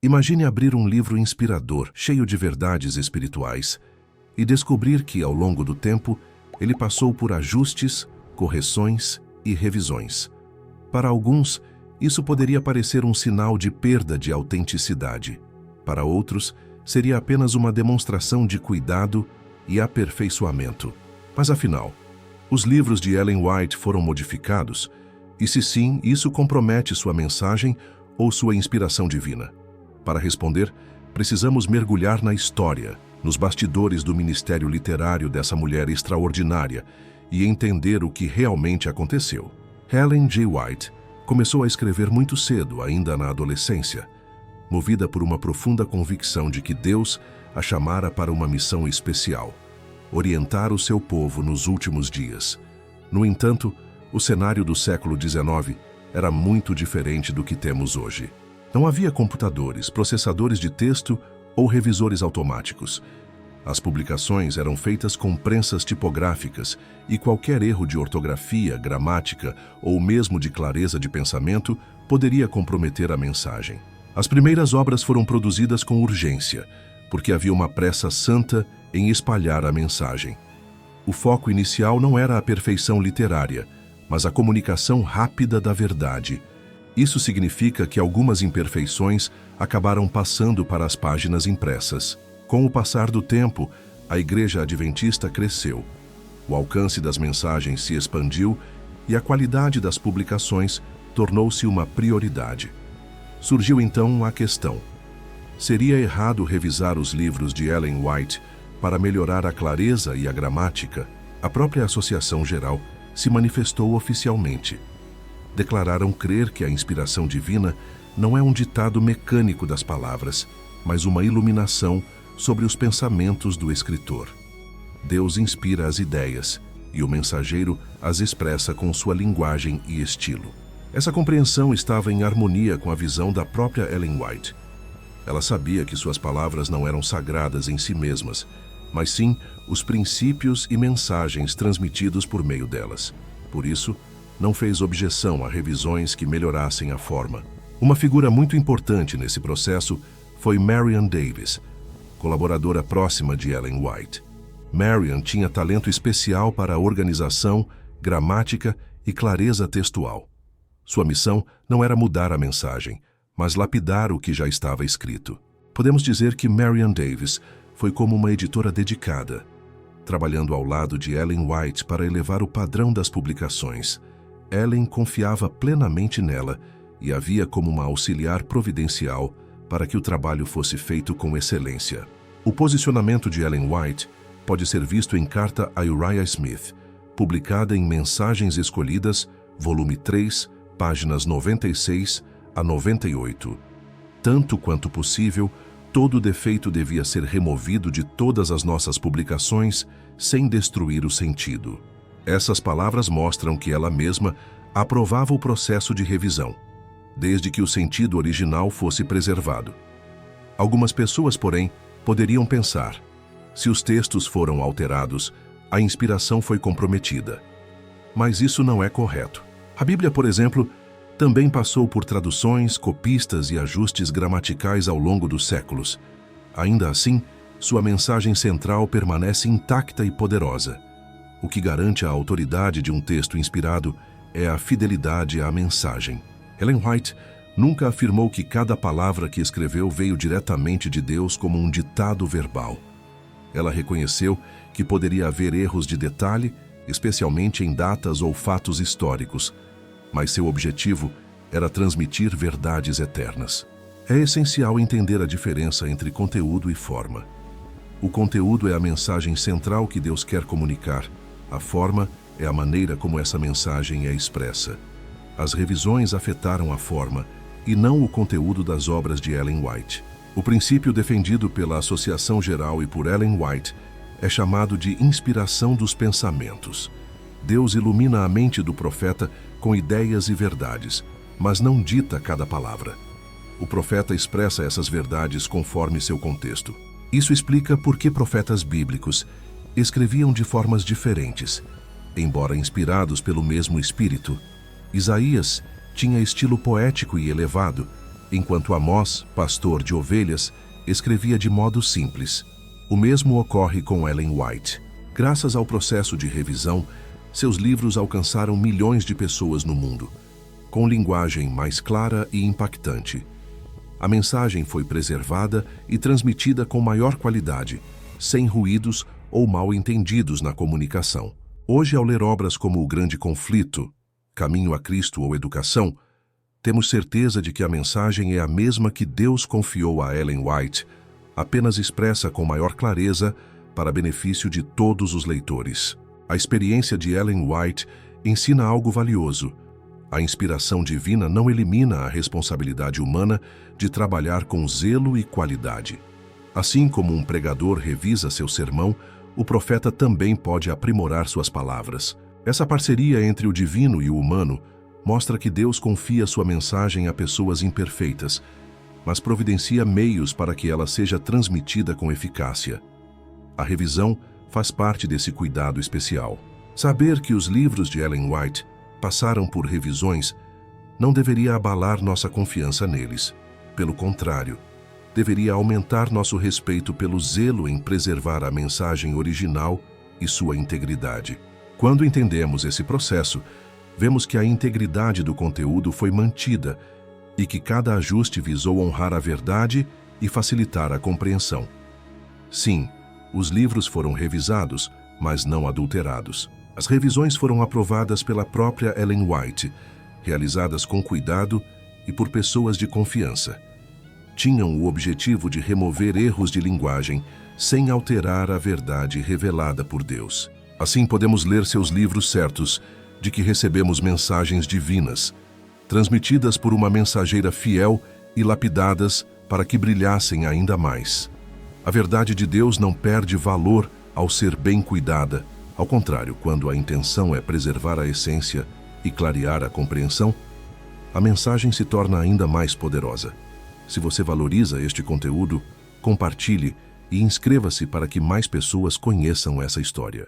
Imagine abrir um livro inspirador, cheio de verdades espirituais, e descobrir que, ao longo do tempo, ele passou por ajustes, correções e revisões. Para alguns, isso poderia parecer um sinal de perda de autenticidade. Para outros, seria apenas uma demonstração de cuidado e aperfeiçoamento. Mas afinal, os livros de Ellen White foram modificados? E se sim, isso compromete sua mensagem ou sua inspiração divina? Para responder, precisamos mergulhar na história, nos bastidores do ministério literário dessa mulher extraordinária e entender o que realmente aconteceu. Ellen G. White começou a escrever muito cedo, ainda na adolescência, movida por uma profunda convicção de que Deus a chamara para uma missão especial: orientar o seu povo nos últimos dias. No entanto, o cenário do século XIX era muito diferente do que temos hoje. Não havia computadores, processadores de texto ou revisores automáticos. As publicações eram feitas com prensas tipográficas e qualquer erro de ortografia, gramática ou mesmo de clareza de pensamento poderia comprometer a mensagem. As primeiras obras foram produzidas com urgência, porque havia uma pressa santa em espalhar a mensagem. O foco inicial não era a perfeição literária, mas a comunicação rápida da verdade. Isso significa que algumas imperfeições acabaram passando para as páginas impressas. Com o passar do tempo, a Igreja Adventista cresceu. O alcance das mensagens se expandiu e a qualidade das publicações tornou-se uma prioridade. Surgiu então a questão: seria errado revisar os livros de Ellen White para melhorar a clareza e a gramática? A própria Associação Geral se manifestou oficialmente. Declararam crer que a inspiração divina não é um ditado mecânico das palavras, mas uma iluminação sobre os pensamentos do escritor. Deus inspira as ideias e o mensageiro as expressa com sua linguagem e estilo. Essa compreensão estava em harmonia com a visão da própria Ellen White. Ela sabia que suas palavras não eram sagradas em si mesmas, mas sim os princípios e mensagens transmitidos por meio delas. Por isso, não fez objeção a revisões que melhorassem a forma. Uma figura muito importante nesse processo foi Marion Davies, colaboradora próxima de Ellen White. Marion tinha talento especial para a organização, gramática e clareza textual. Sua missão não era mudar a mensagem, mas lapidar o que já estava escrito. Podemos dizer que Marion Davies foi como uma editora dedicada, trabalhando ao lado de Ellen White para elevar o padrão das publicações. Ellen confiava plenamente nela e a via como uma auxiliar providencial para que o trabalho fosse feito com excelência. O posicionamento de Ellen White pode ser visto em carta a Uriah Smith, publicada em Mensagens Escolhidas, volume 3, páginas 96 a 98. Tanto quanto possível, todo defeito devia ser removido de todas as nossas publicações sem destruir o sentido. Essas palavras mostram que ela mesma aprovava o processo de revisão, desde que o sentido original fosse preservado. Algumas pessoas, porém, poderiam pensar: se os textos foram alterados, a inspiração foi comprometida. Mas isso não é correto. A Bíblia, por exemplo, também passou por traduções, copistas e ajustes gramaticais ao longo dos séculos. Ainda assim, sua mensagem central permanece intacta e poderosa. O que garante a autoridade de um texto inspirado é a fidelidade à mensagem. Ellen White nunca afirmou que cada palavra que escreveu veio diretamente de Deus como um ditado verbal. Ela reconheceu que poderia haver erros de detalhe, especialmente em datas ou fatos históricos, mas seu objetivo era transmitir verdades eternas. É essencial entender a diferença entre conteúdo e forma. O conteúdo é a mensagem central que Deus quer comunicar. A forma é a maneira como essa mensagem é expressa. As revisões afetaram a forma e não o conteúdo das obras de Ellen White. O princípio defendido pela Associação Geral e por Ellen White é chamado de inspiração dos pensamentos. Deus ilumina a mente do profeta com ideias e verdades, mas não dita cada palavra. O profeta expressa essas verdades conforme seu contexto. Isso explica por que profetas bíblicos escreviam de formas diferentes, embora inspirados pelo mesmo Espírito. Isaías tinha estilo poético e elevado, enquanto Amós, pastor de ovelhas, escrevia de modo simples. O mesmo ocorre com Ellen White. Graças ao processo de revisão, seus livros alcançaram milhões de pessoas no mundo, com linguagem mais clara e impactante. A mensagem foi preservada e transmitida com maior qualidade, sem ruídos ou mal-entendidos na comunicação. Hoje, ao ler obras como O Grande Conflito, Caminho a Cristo ou Educação, temos certeza de que a mensagem é a mesma que Deus confiou a Ellen White, apenas expressa com maior clareza para benefício de todos os leitores. A experiência de Ellen White ensina algo valioso. A inspiração divina não elimina a responsabilidade humana de trabalhar com zelo e qualidade. Assim como um pregador revisa seu sermão, o profeta também pode aprimorar suas palavras. Essa parceria entre o divino e o humano mostra que Deus confia sua mensagem a pessoas imperfeitas, mas providencia meios para que ela seja transmitida com eficácia. A revisão faz parte desse cuidado especial. Saber que os livros de Ellen White passaram por revisões não deveria abalar nossa confiança neles. Pelo contrário, deveria aumentar nosso respeito pelo zelo em preservar a mensagem original e sua integridade. Quando entendemos esse processo, vemos que a integridade do conteúdo foi mantida e que cada ajuste visou honrar a verdade e facilitar a compreensão. Sim, os livros foram revisados, mas não adulterados. As revisões foram aprovadas pela própria Ellen White, realizadas com cuidado e por pessoas de confiança. Tinham o objetivo de remover erros de linguagem sem alterar a verdade revelada por Deus. Assim podemos ler seus livros certos de que recebemos mensagens divinas, transmitidas por uma mensageira fiel e lapidadas para que brilhassem ainda mais. A verdade de Deus não perde valor ao ser bem cuidada. Ao contrário, quando a intenção é preservar a essência e clarear a compreensão, a mensagem se torna ainda mais poderosa. Se você valoriza este conteúdo, compartilhe e inscreva-se para que mais pessoas conheçam essa história.